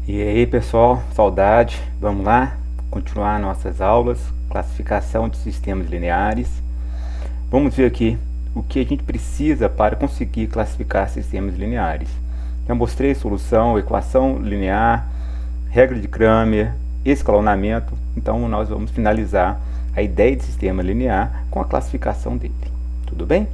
E aí pessoal, saudade, vamos lá continuar nossas aulas, classificação de sistemas lineares. Vamos ver aqui o que a gente precisa para conseguir classificar sistemas lineares. Já mostrei solução, equação linear, regra de Cramer, escalonamento, então nós vamos finalizar a ideia de sistema linear com a classificação dele. Tudo bem?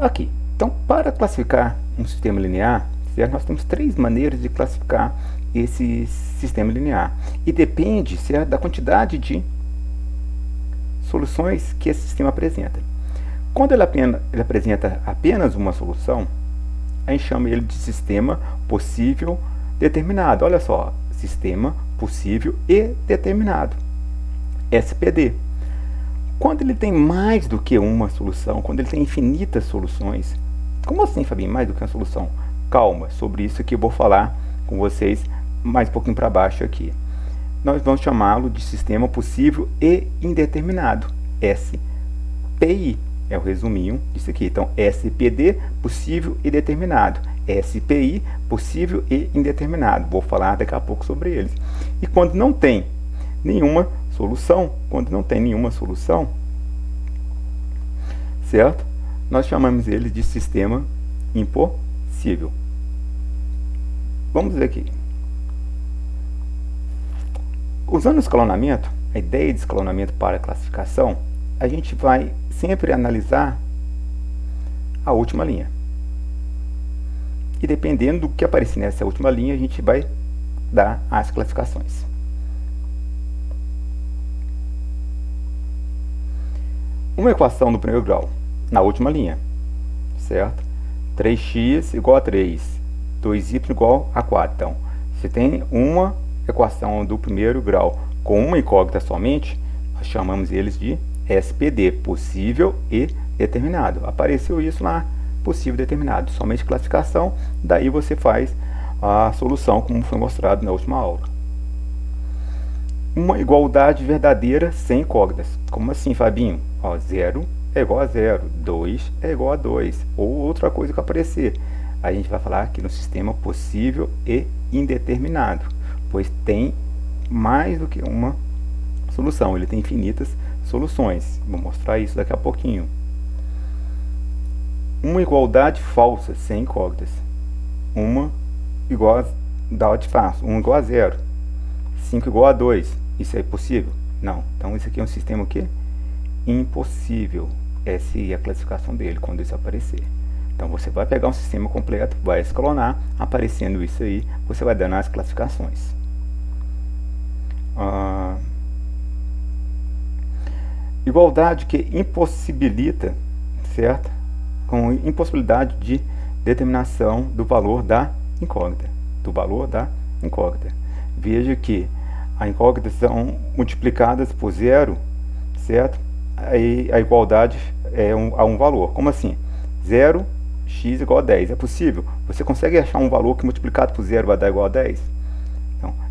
Aqui, então para classificar um sistema linear, nós temos três maneiras de classificar esse sistema linear. E depende da quantidade de soluções que esse sistema apresenta. Quando ele apresenta apenas uma solução, a gente chama ele de sistema possível determinado. Olha só, sistema possível e determinado, SPD. Quando ele tem mais do que uma solução, quando ele tem infinitas soluções, como assim, Fabinho, mais do que uma solução? Calma, sobre isso que eu vou falar com vocês mais um pouquinho para baixo aqui. Nós vamos chamá-lo de sistema possível e indeterminado, SPI. É o resuminho disso aqui. Então, SPD, possível e determinado. SPI, possível e indeterminado. Vou falar daqui a pouco sobre eles. E quando não tem nenhuma solução, certo? Nós chamamos ele de sistema impossível. Vamos ver aqui. Usando o escalonamento, a ideia de escalonamento para a classificação, a gente vai sempre analisar a última linha. E dependendo do que aparecer nessa última linha, a gente vai dar as classificações. Uma equação do primeiro grau, na última linha, certo? 3x igual a 3, 2y igual a 4. Então, se tem uma equação do primeiro grau com uma incógnita somente, nós chamamos eles de SPD, possível e determinado. Apareceu isso lá, possível e determinado, somente classificação, daí você faz a solução como foi mostrado na última aula. Uma igualdade verdadeira sem incógnitas. Como assim, Fabinho? 0 é igual a 0, 2 é igual a 2, ou outra coisa que aparecer. A gente vai falar aqui no sistema possível e indeterminado, pois tem mais do que uma solução, ele tem infinitas soluções. Vou mostrar isso daqui a pouquinho. Uma igualdade falsa sem incógnitas. Uma igual a, dá de fácil, 1 igual a 0, 5 igual a 2. Isso é possível? Não. Então isso aqui é um sistema o quê? Impossível. Essa é a classificação dele quando isso aparecer. Então você vai pegar um sistema completo, vai escalonar, aparecendo isso aí, você vai dando as classificações. Igualdade que impossibilita, certo? Com impossibilidade de determinação do valor da incógnita. Veja que as incógnitas são multiplicadas por 0, certo? Aí a igualdade é a um valor. Como assim? 0, x igual a 10. É possível? Você consegue achar um valor que multiplicado por 0 vai dar igual a 10?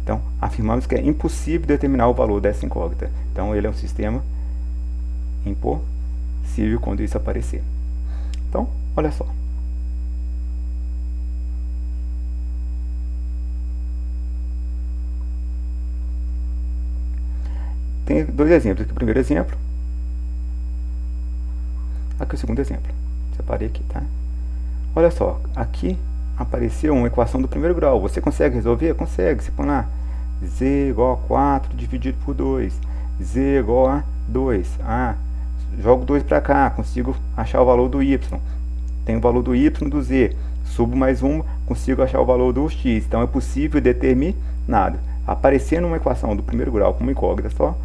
Então, afirmamos que é impossível determinar o valor dessa incógnita. Então, ele é um sistema impossível quando isso aparecer. Então, olha só. Tem dois exemplos aqui. O primeiro exemplo. Aqui o segundo exemplo. Separei aqui, tá? Olha só, aqui apareceu uma equação do primeiro grau. Você consegue resolver? Consegue. Você põe lá z igual a 4 dividido por 2. Z igual a 2. Jogo 2 para cá, consigo achar o valor do y. Tem o valor do y do z. Subo mais 1, consigo achar o valor do x. Então é possível determinado. Aparecendo uma equação do primeiro grau com uma incógnita só,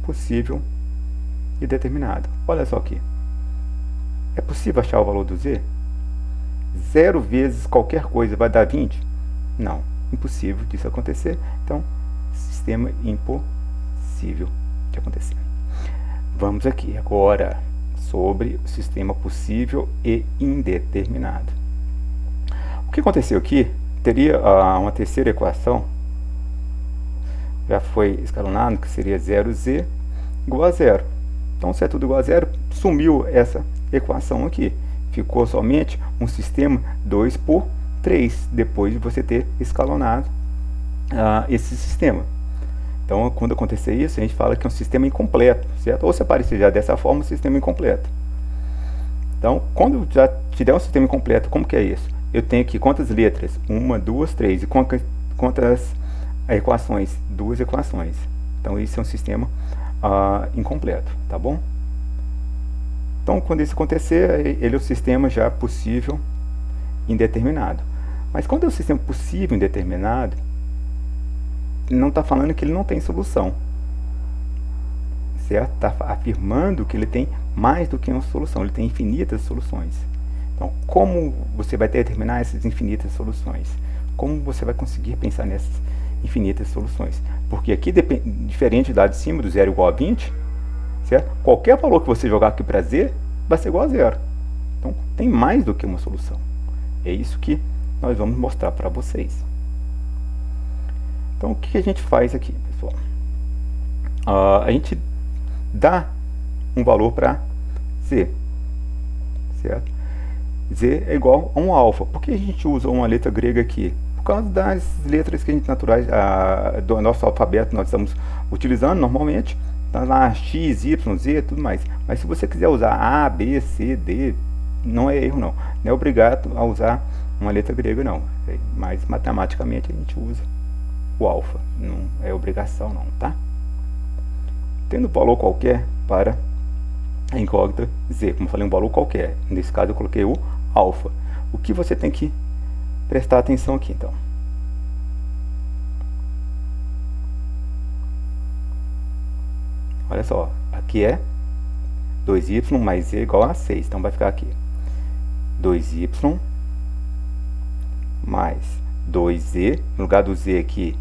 possível e determinado. Olha só aqui. É possível achar o valor do z? 0 vezes qualquer coisa vai dar 20? Não, impossível disso acontecer. Então, sistema impossível de acontecer. Vamos aqui agora sobre o sistema possível e indeterminado. O que aconteceu aqui? Teria uma terceira equação, já foi escalonado, que seria 0z igual a 0. Então, se é tudo igual a 0, sumiu essa equação aqui. Ficou somente um sistema 2 por 3, depois de você ter escalonado esse sistema. Então, quando acontecer isso, a gente fala que é um sistema incompleto, certo? Ou se aparecer já dessa forma, um sistema incompleto. Então, quando já tiver um sistema incompleto, como que é isso? Eu tenho aqui quantas letras? 1, 2, 3. E quantas equações? 2 equações. Então, isso é um sistema incompleto, tá bom? Então, quando isso acontecer, ele é o sistema já possível indeterminado. Mas quando é o sistema possível indeterminado, não está falando que ele não tem solução, certo? Está afirmando que ele tem mais do que uma solução, ele tem infinitas soluções. Então, como você vai determinar essas infinitas soluções? Como você vai conseguir pensar nessas infinitas soluções? Porque aqui, diferente da de cima, do 0 igual a 20, certo? Qualquer valor que você jogar aqui para z vai ser igual a 0. Então, tem mais do que uma solução. É isso que nós vamos mostrar para vocês. Então, o que a gente faz aqui, pessoal? A gente dá um valor para z, certo? Z é igual a um alfa. Por que a gente usa uma letra grega aqui? Por causa das letras que a gente naturais, do nosso alfabeto nós estamos utilizando normalmente. Tá lá X, Y, Z, tudo mais. Mas se você quiser usar A, B, C, D, não é erro não. Não é obrigado a usar uma letra grega não. Mas matematicamente a gente usa o alfa. Não é obrigação não, tá? Tendo valor qualquer para a incógnita Z, como eu falei, um valor qualquer. Nesse caso eu coloquei o alfa. O que você tem que prestar atenção aqui, então? Olha só, aqui é 2y mais z igual a 6. Então vai ficar aqui 2y mais 2z. No lugar do z aqui,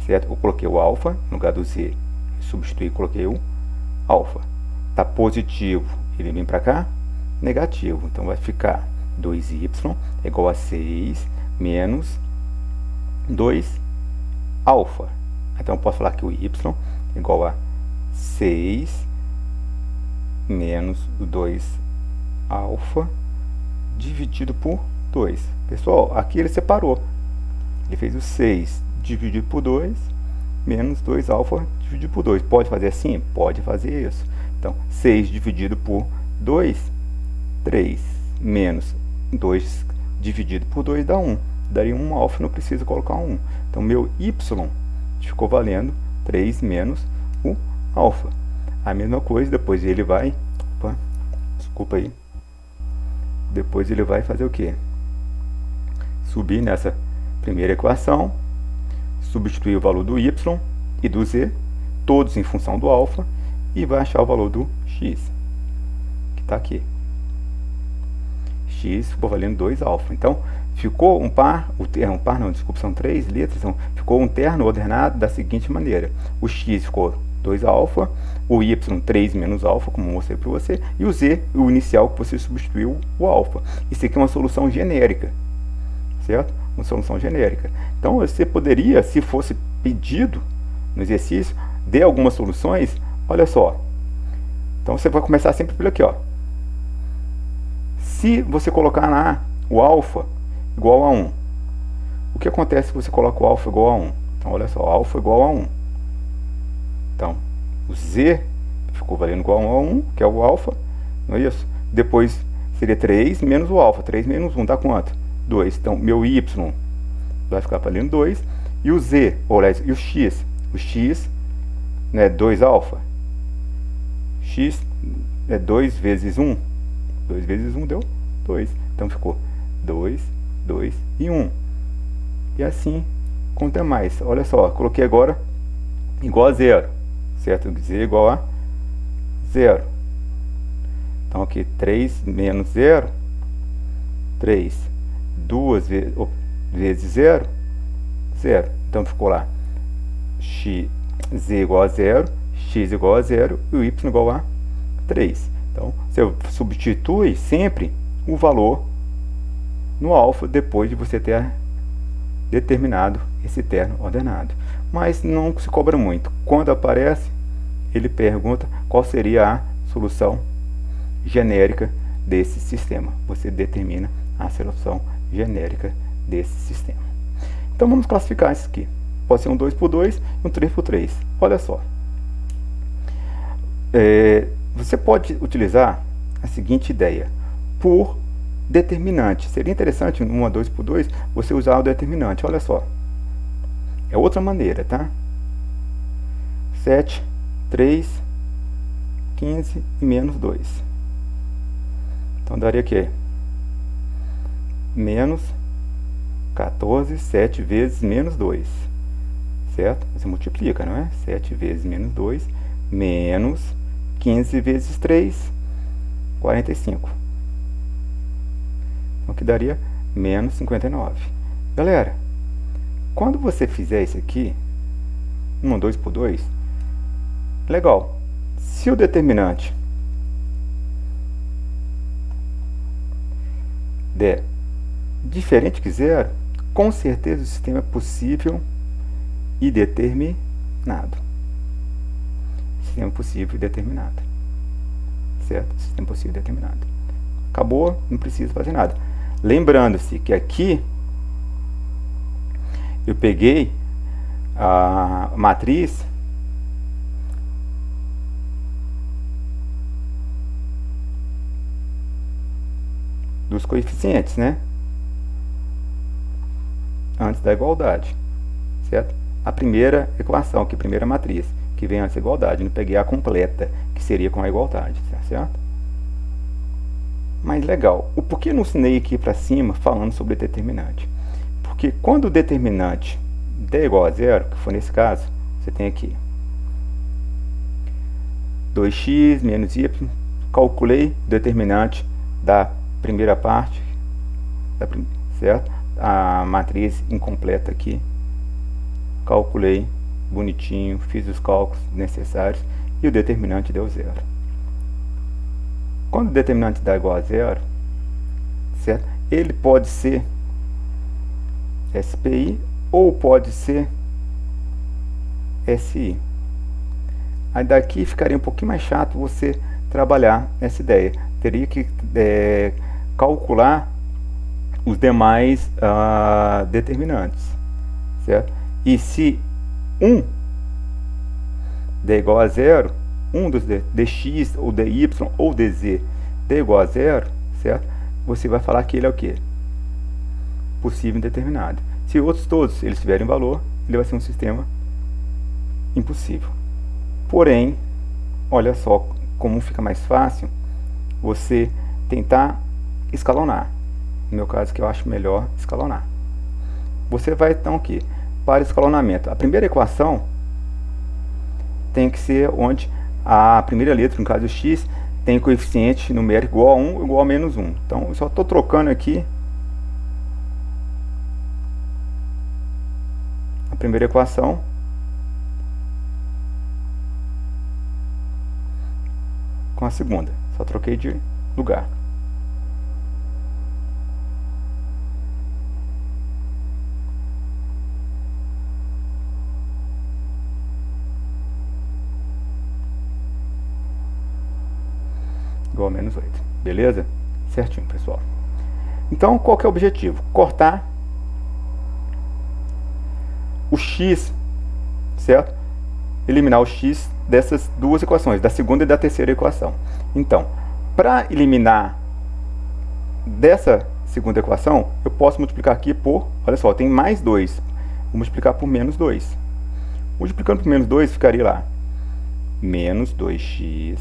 certo? Eu coloquei o alfa. No lugar do z, substituí, coloquei o alfa. Está positivo, ele vem para cá, negativo. Então vai ficar 2y é igual a 6 menos 2 alfa. Então eu posso falar que o y é igual a 6 menos 2 alfa dividido por 2. Pessoal, aqui ele separou. Ele fez o 6 dividido por 2 menos 2 alfa dividido por 2. Pode fazer assim? Pode fazer isso. Então, 6 dividido por 2, 3 menos 2 dividido por 2 dá 1. Daria 1 alfa, não precisa colocar 1. Então, meu y ficou valendo 3 menos o alfa. A mesma coisa, depois ele vai... Opa, desculpa aí. Depois ele vai fazer o quê? Subir nessa primeira equação, substituir o valor do y e do z, todos em função do alfa, e vai achar o valor do x, que está aqui. X ficou valendo 2 alfa. Então, ficou um par, são 3 letras, então, ficou um terno ordenado da seguinte maneira. O x ficou 2 alfa, o y 3 menos alfa, como eu mostrei para você, e o z, o inicial que você substituiu, o alfa. Isso aqui é uma solução genérica, certo? Uma solução genérica. Então, você poderia, se fosse pedido no exercício, dê algumas soluções. Olha só, então você vai começar sempre pelo aqui, ó. Se você colocar lá o alfa igual a 1, o que acontece se você coloca o alfa igual a 1? Então, olha só, alfa igual a 1. Então, o z ficou valendo igual a 1, que é o alfa, não é isso? Depois seria 3 menos o alfa, 3 menos 1 dá quanto? 2. Então, meu y vai ficar valendo 2, e o z, ou aliás, e o x, né, 2 alfa. X é 2 vezes 1. 2 vezes 1 deu 2. Então ficou 2, 2 e 1. E assim com os demais. Olha só, coloquei agora igual a 0. Certo? Z igual a 0. Então aqui 3 menos 0. 3. 2 vezes 0. 0. Então ficou lá z igual a 0. X igual a 0 e o y igual a 3. Então, você substitui sempre o valor no alfa depois de você ter determinado esse terno ordenado. Mas não se cobra muito. Quando aparece, ele pergunta qual seria a solução genérica desse sistema. Você determina a solução genérica desse sistema. Então, vamos classificar isso aqui. pode ser um 2 por 2 e um 3 por 3. Olha só. Você pode utilizar a seguinte ideia, por determinante. Seria interessante, numa 2 por 2, você usar o determinante. Olha só. É outra maneira, tá? 7, 3, 15 e menos 2. Então daria o quê? Menos 14, 7 vezes menos 2. Certo? Você multiplica, não é? 7 vezes menos 2, menos 15 vezes 3, 45. Então aqui daria menos 59. Galera, quando você fizer isso aqui, 1, 2 por 2, legal. Se o determinante der diferente que zero, com certeza o sistema é possível e determinado. Sistema possível e determinado. Certo? Sistema possível e determinado. Acabou, não precisa fazer nada. Lembrando-se que aqui eu peguei a matriz dos coeficientes, né? Antes da igualdade, certo? A primeira equação, que é a primeira matriz, que vem antes da igualdade. Não peguei a completa, que seria com a igualdade, certo? Mas legal, o porquê não ensinei aqui para cima falando sobre determinante? Porque quando o determinante der igual a zero, que foi nesse caso, você tem aqui 2x menos y, calculei o determinante da primeira parte, certo? A matriz incompleta aqui, calculei bonitinho, fiz os cálculos necessários e o determinante deu zero. Quando o determinante dá igual a zero, certo? Ele pode ser SPI ou pode ser SI. Aí daqui ficaria um pouquinho mais chato você trabalhar essa ideia. Teria que calcular os demais determinantes, certo? E se 1 der igual a zero, um dos dx ou dy ou dz der igual a zero, certo? Você vai falar que ele é o quê? Possível indeterminado. Se outros todos eles tiverem valor, ele vai ser um sistema impossível. Porém, olha só como fica mais fácil você tentar escalonar. No meu caso, que eu acho melhor escalonar. Você vai então aqui para escalonamento. A primeira equação tem que ser onde a primeira letra, no caso x, tem coeficiente numérico igual a 1 igual a menos 1. Então, eu só estou trocando aqui a primeira equação com a segunda. Só troquei de lugar. Igual a menos 8. Beleza? Certinho, pessoal. Então, qual que é o objetivo? Cortar o x, certo? Eliminar o x dessas duas equações, da segunda e da terceira equação. Então, para eliminar dessa segunda equação, eu posso multiplicar aqui por, olha só, tem mais 2. Vou multiplicar por menos 2. Multiplicando por menos 2, ficaria lá menos 2x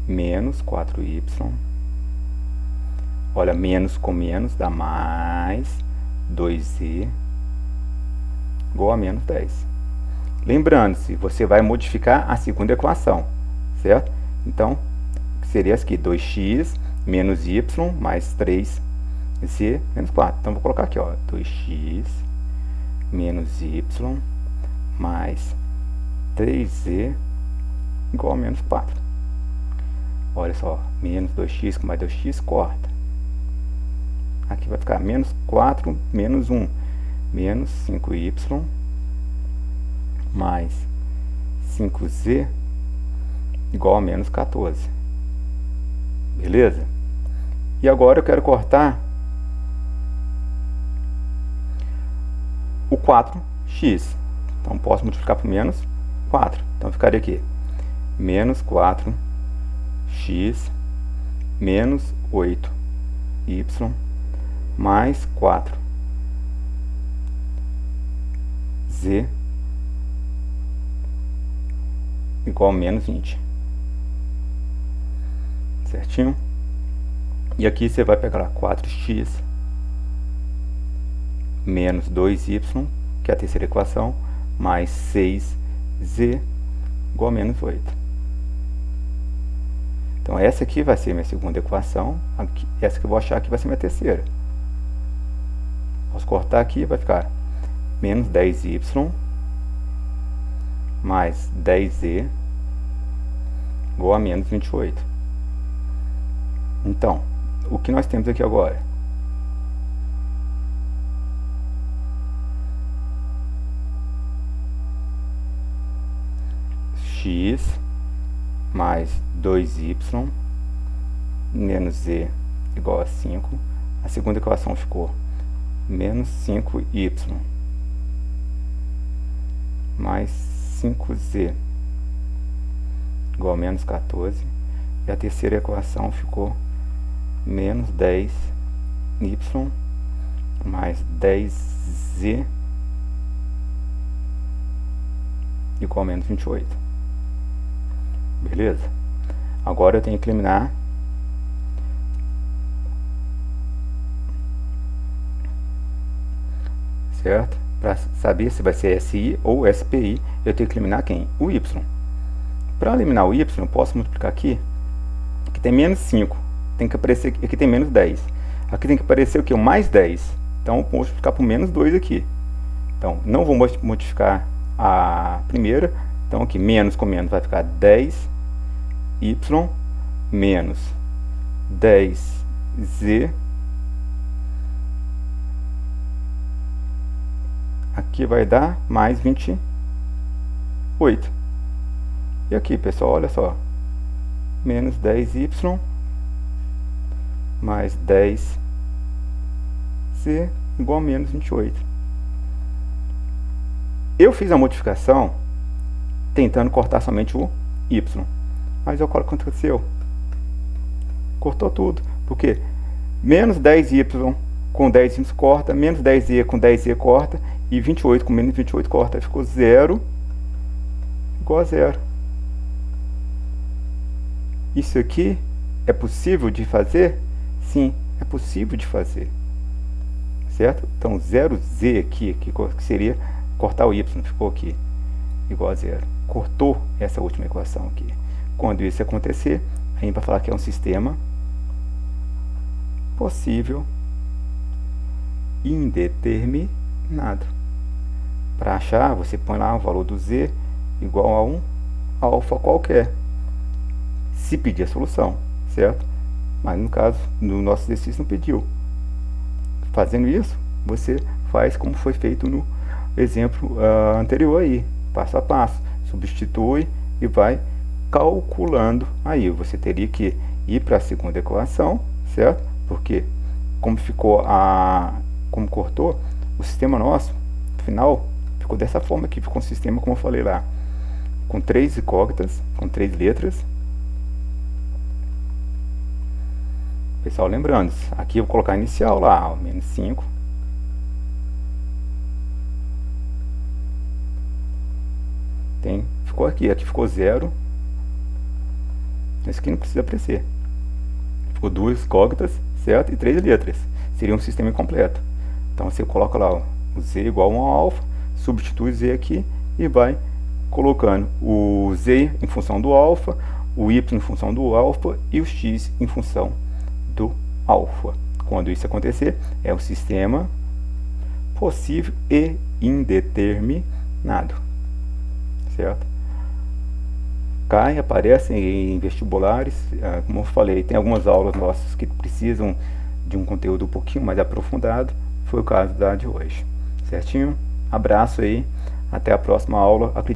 menos 4y. Olha, menos com menos dá mais 2z igual a menos 10. Lembrando-se, você vai modificar a segunda equação, certo? Então, seria aqui 2x menos y mais 3z menos 4. Então, vou colocar aqui, ó, 2x menos y mais 3z igual a menos 4. Olha só, menos 2x com mais 2x, corta. Aqui vai ficar menos 4, menos 1, menos 5y, mais 5z, igual a menos 14. Beleza? E agora eu quero cortar o 4x. Então posso multiplicar por menos 4. Então ficaria aqui menos 4x menos 8y mais 4z igual a menos 20. Certinho? E aqui você vai pegar 4x menos 2y, que é a terceira equação, mais 6z igual a menos 8. Então essa aqui vai ser minha segunda equação, essa que eu vou achar aqui vai ser minha terceira. Posso cortar aqui, vai ficar menos 10y mais 10z igual a menos 28. Então, o que nós temos aqui agora? X mais 2y menos z igual a 5. A segunda equação ficou menos 5y mais 5z igual a menos 14. E a terceira equação ficou menos 10y mais 10z igual a menos 28. Beleza? Agora eu tenho que eliminar certo? Para saber se vai ser SI ou SPI, eu tenho que eliminar quem? O Y. Para eliminar o Y, eu posso multiplicar aqui. Aqui tem menos 5. Tem que aparecer, aqui tem menos 10. Aqui tem que aparecer o que? Mais 10. Então eu vou multiplicar por menos 2 aqui. Então não vou modificar a primeira. Então aqui menos com menos vai ficar 10y menos 10z. Aqui vai dar mais 28. E aqui, pessoal, olha só. Menos 10y mais 10z igual a menos 28. Eu fiz a modificação tentando cortar somente o y. Mas olha o que aconteceu. Cortou tudo. Porque menos 10y com 10y corta, menos 10z com 10z corta, e 28 com menos 28 corta. Ficou 0 igual a 0. Isso aqui é possível de fazer? Sim, é possível de fazer. Certo? Então 0z aqui, que seria cortar o y, ficou aqui igual a 0. Cortou essa última equação aqui. Quando isso acontecer, a gente vai falar que é um sistema possível indeterminado. Para achar, você põe lá o valor do z igual a um alfa qualquer, se pedir a solução, certo? Mas no caso, no nosso exercício não pediu. Fazendo isso, você faz como foi feito no exemplo anterior aí, passo a passo. Substitui e vai calculando. Aí você teria que ir para a segunda equação, certo? Porque como ficou como cortou, o sistema nosso, no final, ficou dessa forma aqui. Ficou um sistema, como eu falei lá, com 3 incógnitas, com 3 letras. Pessoal, lembrando, aqui eu vou colocar inicial lá, ó, menos 5. Ficou aqui ficou 0. Esse aqui não precisa aparecer. Ficou 2 incógnitas, certo? E 3 letras. Seria um sistema incompleto. Então você coloca lá ó, o z igual a 1 alfa, substitui z aqui e vai colocando o z em função do alfa, o y em função do alfa e o x em função do alfa. Quando isso acontecer, é um sistema possível e indeterminado. Certo? Aparecem em vestibulares, como eu falei, tem algumas aulas nossas que precisam de um conteúdo um pouquinho mais aprofundado, foi o caso da de hoje. Certinho? Abraço aí, até a próxima aula.